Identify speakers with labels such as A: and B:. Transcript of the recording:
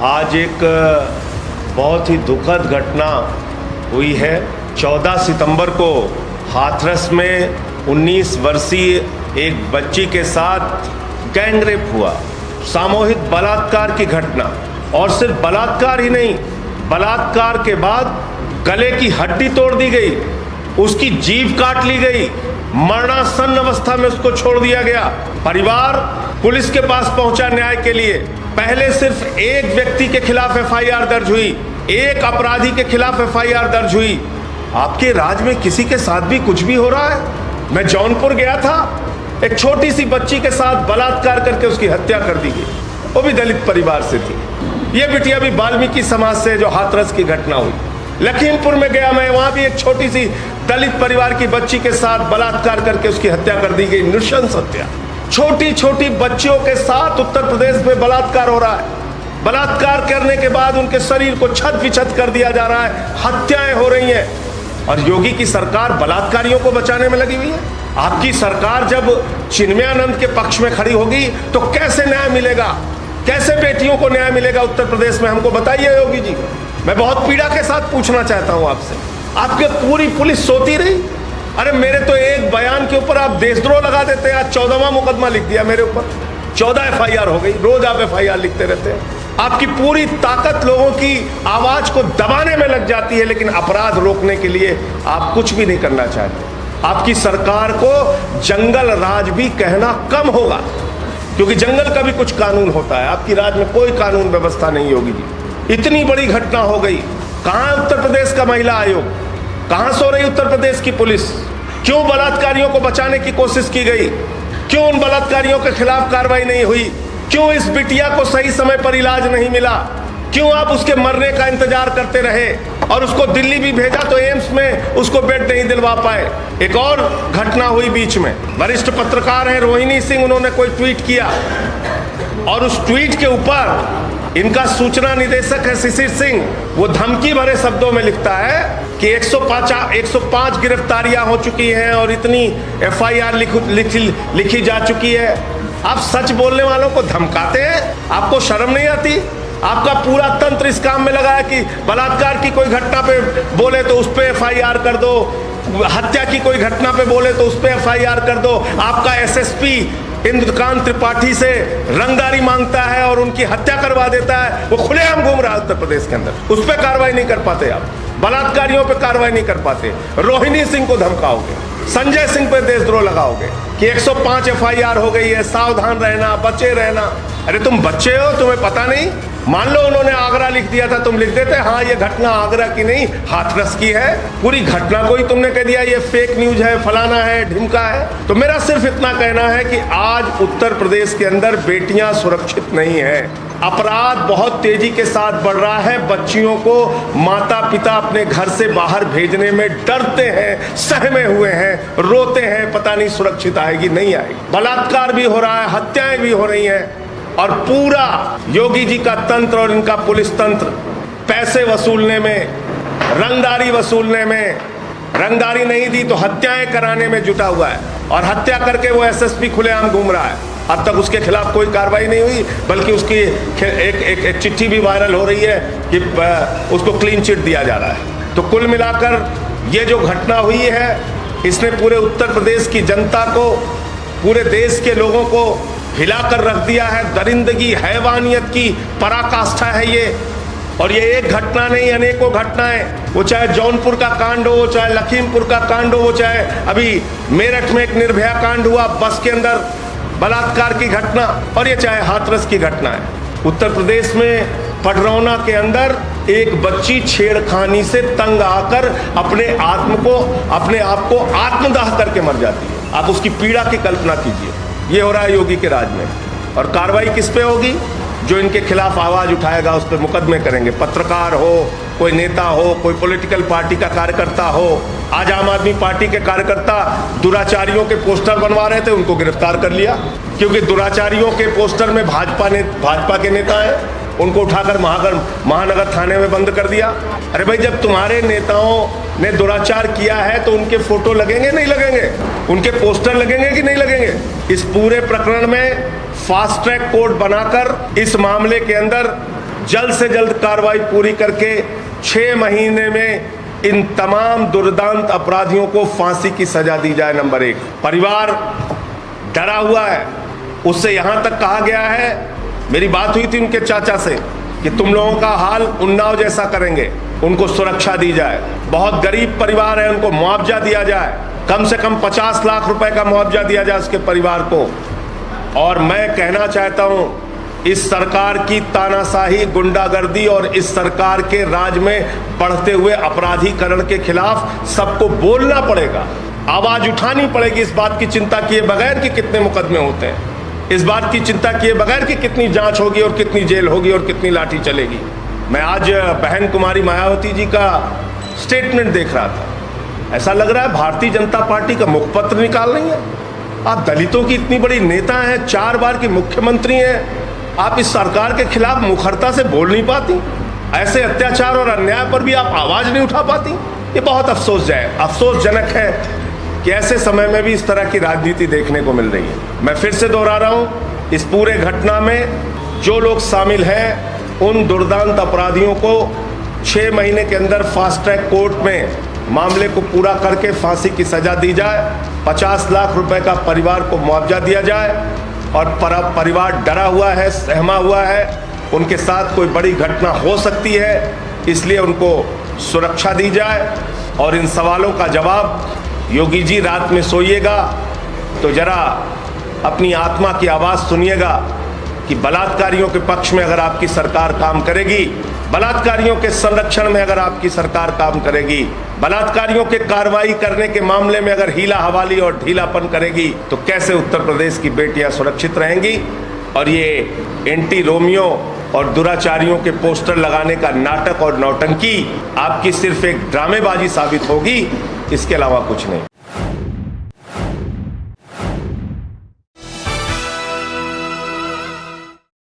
A: आज एक बहुत ही दुखद घटना हुई है। 14 सितंबर को हाथरस में 19 वर्षीय एक बच्ची के साथ गैंगरेप हुआ, सामूहिक बलात्कार की घटना। और सिर्फ बलात्कार ही नहीं, बलात्कार के बाद गले की हड्डी तोड़ दी गई, उसकी जीभ काट ली गई, मरणासन्न अवस्था में उसको छोड़ दिया गया। परिवार पुलिस के पास पहुंचा न्याय के लिए। पहले सिर्फ एक व्यक्ति के खिलाफ एफआईआर दर्ज हुई, एक अपराधी के खिलाफ एफआईआर दर्ज हुई। आपके राज्य में किसी के साथ भी कुछ भी हो रहा है। मैं जौनपुर गया था, एक छोटी सी बच्ची के साथ बलात्कार करके उसकी हत्या कर दी गई, वो भी दलित परिवार से थी। ये बिटिया भी वाल्मीकि समाज से, जो हाथरस की घटना हुई। लखीमपुर में गया मैं, वहां भी एक छोटी सी दलित परिवार की बच्ची के साथ बलात्कार करके उसकी हत्या कर दी गई, नृशंस हत्या। छोटी छोटी बच्चियों के साथ उत्तर प्रदेश में बलात्कार हो रहा है। बलात्कार करने के बाद उनके शरीर को छत विछत कर दिया जा रहा है, हत्याएं हो रही हैं। और योगी की सरकार बलात्कारियों को बचाने में लगी हुई है। आपकी सरकार जब चिन्मयानंद के पक्ष में खड़ी होगी तो कैसे न्याय मिलेगा, कैसे बेटियों को न्याय मिलेगा उत्तर प्रदेश में? हमको बताइए योगी जी। मैं बहुत पीड़ा के साथ पूछना चाहता हूं आपसे, आपके पूरी पुलिस सोती रही? अरे मेरे तो एक बयान के ऊपर आप देशद्रोह लगा देते हैं। आज 14वां मुकदमा लिख दिया मेरे ऊपर, 14 एफआईआर हो गई। रोज आप एफआईआर लिखते रहते हैं। आपकी पूरी ताकत लोगों की आवाज को दबाने में लग जाती है, लेकिन अपराध रोकने के लिए आप कुछ भी नहीं करना चाहते। आपकी सरकार को जंगल राज भी कहना कम होगा, क्योंकि जंगल का भी कुछ कानून होता है। आपकी राज्य में कोई कानून व्यवस्था नहीं होगी जी। इतनी बड़ी घटना हो गई, कहां उत्तर प्रदेश का महिला आयोग, कहां सो रही उत्तर प्रदेश की पुलिस? क्यों बलात्कारियों को बचाने की कोशिश की गई? क्यों उन बलात्कारियों के खिलाफ कार्रवाई नहीं हुई? क्यों इस बिटिया को सही समय पर इलाज नहीं मिला? क्यों आप उसके मरने का इंतजार करते रहे? और उसको दिल्ली भी भेजा तो एम्स में उसको बेड नहीं दिलवा पाए। एक और घटना हुई बीच में, वरिष्ठ पत्रकार हैं रोहिणी सिंह, उन्होंने कोई ट्वीट किया और उस ट्वीट के ऊपर इनका सूचना निदेशक है शिशिर सिंह, वो धमकी भरे शब्दों में लिखता है कि 105 गिरफ्तारियां हो चुकी हैं और इतनी एफआईआर लिखी जा चुकी है। आप सच बोलने वालों को धमकाते हैं, आपको शर्म नहीं आती? आपका पूरा तंत्र इस काम में लगा है कि बलात्कार की कोई घटना पे बोले तो उस पे एफआईआर कर दो, हत्या की कोई घटना पे बोले तो उस पे एफआईआर कर दो। आपका एसएसपी इंद्रकांत त्रिपाठी से रंगदारी मांगता है और उनकी हत्या करवा देता है। वो खुलेआम घूम रहा है उत्तर प्रदेश के अंदर, उस पर कार्रवाई नहीं कर पाते आप, बलात्कारियों पे कार्रवाई नहीं कर पाते। रोहिणी सिंह को धमकाओगे, संजय सिंह पे देशद्रोह लगाओगे कि 105 एफआईआर हो गई है, सावधान रहना, बचे रहना। अरे तुम बच्चे हो, तुम्हें पता नहीं? मान लो उन्होंने आगरा लिख दिया था, तुम लिख देते हाँ ये घटना आगरा की नहीं हाथरस की है। पूरी घटना को ही तुमने कह दिया ये फेक न्यूज है, फलाना है, ढिमका है। तो मेरा सिर्फ इतना कहना है कि आज उत्तर प्रदेश के अंदर बेटियां सुरक्षित नहीं है। अपराध बहुत तेजी के साथ बढ़ रहा है। बच्चियों को माता पिता अपने घर से बाहर भेजने में डरते हैं, सहमे हुए हैं, रोते हैं, पता नहीं सुरक्षित आएगी नहीं आएगी। बलात्कार भी हो रहा है, हत्याएं भी हो रही हैं। और पूरा योगी जी का तंत्र और इनका पुलिस तंत्र पैसे वसूलने में, रंगदारी वसूलने में, रंगदारी नहीं दी तो हत्याएं कराने में जुटा हुआ है। और हत्या करके वो एसएसपी खुलेआम घूम रहा है। अब तक उसके खिलाफ कोई कार्रवाई नहीं हुई, बल्कि उसकी एक चिट्ठी भी वायरल हो रही है कि उसको क्लीन चिट दिया जा रहा है। तो कुल मिलाकर ये जो घटना हुई है, इसने पूरे उत्तर प्रदेश की जनता को, पूरे देश के लोगों को हिलाकर रख दिया है। दरिंदगी, हैवानियत की पराकाष्ठा है ये। और ये एक घटना नहीं, अनेकों घटनाएं, वो चाहे जौनपुर का कांड हो, चाहे लखीमपुर का कांड हो, चाहे अभी मेरठ में एक निर्भया कांड हुआ, बस के अंदर बलात्कार की घटना, और ये चाहे हाथरस की घटना है। उत्तर प्रदेश में पडरौना के अंदर एक बच्ची छेड़खानी से तंग आकर अपने आप को आत्मदाह करके मर जाती है। आप उसकी पीड़ा की कल्पना कीजिए। ये हो रहा है योगी के राज में। और कार्रवाई किस पे होगी? जो इनके खिलाफ आवाज उठाएगा उस पर मुकदमे करेंगे। पत्रकार हो, कोई नेता हो, कोई पॉलिटिकल पार्टी का कार्यकर्ता हो। आज आम आदमी पार्टी के कार्यकर्ता दुराचारियों के पोस्टर बनवा रहे थे, उनको गिरफ्तार कर लिया, क्योंकि दुराचारियों के पोस्टर में भाजपा के नेता हैं, उनको उठाकर महानगर थाने में बंद कर दिया। अरे भाई, जब तुम्हारे नेताओं ने दुराचार किया है तो उनके फोटो लगेंगे नहीं लगेंगे? उनके पोस्टर लगेंगे कि नहीं लगेंगे? इस पूरे प्रकरण में फास्ट ट्रैक कोर्ट बनाकर इस मामले के अंदर जल्द से जल्द कार्रवाई पूरी करके 6 महीने में इन तमाम दुर्दांत अपराधियों को फांसी की सजा दी जाए। नंबर 1, परिवार डरा हुआ है। उससे यहां तक कहा गया है, मेरी बात हुई थी उनके चाचा से कि तुम लोगों का हाल उन्नाव जैसा करेंगे, उनको सुरक्षा दी जाए। बहुत गरीब परिवार है, उनको मुआवजा दिया जाए, कम से कम 50 लाख रुपए का मुआवजा दिया जाए उसके परिवार को। और मैं कहना चाहता हूं, इस सरकार की तानाशाही, गुंडागर्दी और इस सरकार के राज में बढ़ते हुए अपराधीकरण के खिलाफ सबको बोलना पड़ेगा, आवाज उठानी पड़ेगी। इस बात की चिंता किए बगैर कि कितने मुकदमे होते हैं, इस बात की चिंता किए बगैर कि कितनी जांच होगी और कितनी जेल होगी और कितनी लाठी चलेगी। मैं आज बहन कुमारी मायावती जी का स्टेटमेंट देख रहा था, ऐसा लग रहा है भारतीय जनता पार्टी का मुखपत्र निकाल रही है। आप दलितों की इतनी बड़ी नेता हैं, 4 बार की मुख्यमंत्री हैं, आप इस सरकार के खिलाफ मुखरता से बोल नहीं पाती। ऐसे अत्याचार और अन्याय पर भी आप आवाज नहीं उठा पाती। ये बहुत अफसोसजनक है कि ऐसे समय में भी इस तरह की राजनीति देखने को मिल रही है। मैं फिर से दोहरा रहा हूं, इस पूरे घटना में जो लोग शामिल हैं उन दुर्दांत अपराधियों को 6 महीने के अंदर फास्ट ट्रैक कोर्ट में मामले को पूरा करके फांसी की सजा दी जाए, 50 लाख रुपए का परिवार को मुआवजा दिया जाए। और परिवार डरा हुआ है, सहमा हुआ है, उनके साथ कोई बड़ी घटना हो सकती है, इसलिए उनको सुरक्षा दी जाए। और इन सवालों का जवाब योगी जी रात में सोइएगा तो जरा अपनी आत्मा की आवाज़ सुनिएगा कि बलात्कारियों के पक्ष में अगर आपकी सरकार काम करेगी, बलात्कारियों के संरक्षण में अगर आपकी सरकार काम करेगी, बलात्कारियों के कार्रवाई करने के मामले में अगर हीला हवाली और ढीलापन करेगी, तो कैसे उत्तर प्रदेश की बेटियां सुरक्षित रहेंगी। और ये एंटी रोमियो और दुराचारियों के पोस्टर लगाने का नाटक और नौटंकी आपकी सिर्फ एक ड्रामेबाजी साबित होगी, इसके अलावा कुछ नहीं।